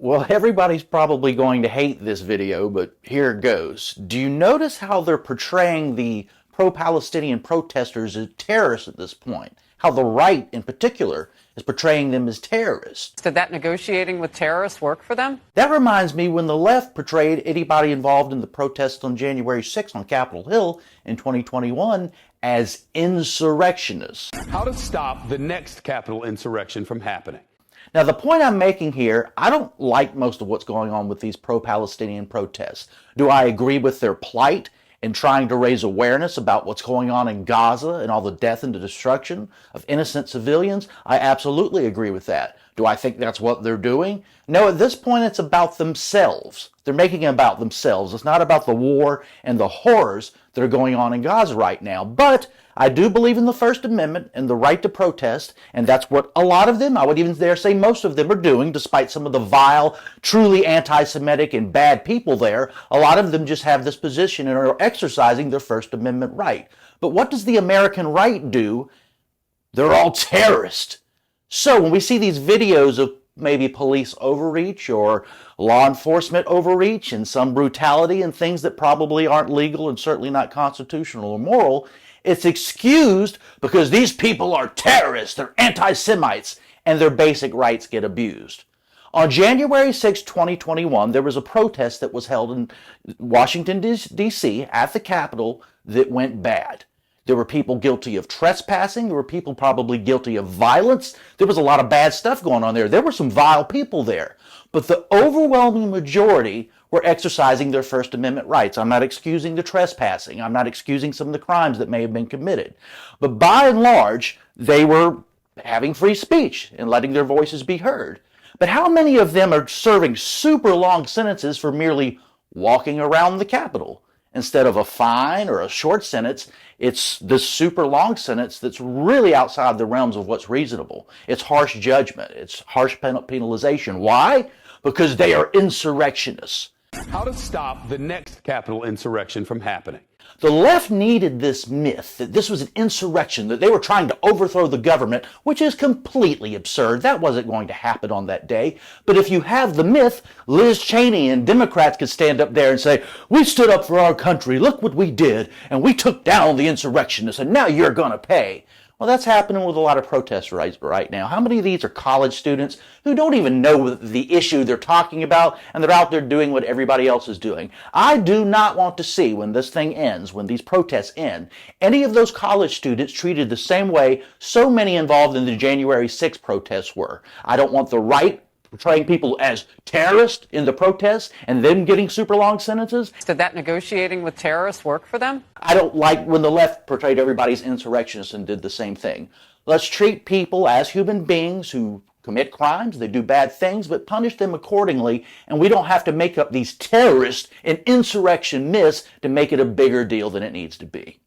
Well, everybody's probably going to hate this video, but here it goes. Do you notice how they're portraying the pro-Palestinian protesters as terrorists at this point? How the right, in particular, is portraying them as terrorists? Did that negotiating with terrorists work for them? That reminds me when the left portrayed anybody involved in the protests on January 6th on Capitol Hill in 2021 as insurrectionists. How to stop the next Capitol insurrection from happening. Now, the point I'm making here, I don't like most of what's going on with these pro-Palestinian protests. Do I agree with their plight in trying to raise awareness about what's going on in Gaza and all the death and the destruction of innocent civilians? I absolutely agree with that. Do I think that's what they're doing? No, at this point, it's about themselves. They're making it about themselves. It's not about the war and the horrors that are going on in Gaza right now. But I do believe in the First Amendment and the right to protest, and that's what a lot of them, I would even dare say most of them, are doing, despite some of the vile, truly anti-Semitic and bad people there. A lot of them just have this position and are exercising their First Amendment right. But what does the American right do? They're all terrorists. So when we see these videos of maybe police overreach or law enforcement overreach and some brutality and things that probably aren't legal and certainly not constitutional or moral, it's excused because these people are terrorists, they're anti-Semites, and their basic rights get abused. On January 6, 2021, there was a protest that was held in Washington, D.C. at the Capitol that went bad. There were people guilty of trespassing. There were people probably guilty of violence. There was a lot of bad stuff going on there. There were some vile people there. But the overwhelming majority were exercising their First Amendment rights. I'm not excusing the trespassing. I'm not excusing some of the crimes that may have been committed. But by and large, they were having free speech and letting their voices be heard. But how many of them are serving super long sentences for merely walking around the Capitol? Instead of a fine or a short sentence, it's this super long sentence that's really outside the realms of what's reasonable. It's harsh judgment. It's harsh penalization. Why? Because they are insurrectionists. How to stop the next Capitol insurrection from happening. The left needed this myth that this was an insurrection, that they were trying to overthrow the government, which is completely absurd. That wasn't going to happen on that day. But if you have the myth, Liz Cheney and Democrats could stand up there and say, we stood up for our country, look what we did, and we took down the insurrectionists, and now you're going to pay. Well, that's happening with a lot of protests right now. How many of these are college students who don't even know the issue they're talking about, and they're out there doing what everybody else is doing? I do not want to see, when this thing ends, when these protests end, any of those college students treated the same way so many involved in the January 6th protests were. I don't want the right portraying people as terrorists in the protests and them getting super long sentences. Did that negotiating with terrorists work for them? I don't like when the left portrayed everybody as insurrectionists and did the same thing. Let's treat people as human beings who commit crimes, they do bad things, but punish them accordingly, and we don't have to make up these terrorist and insurrection myths to make it a bigger deal than it needs to be.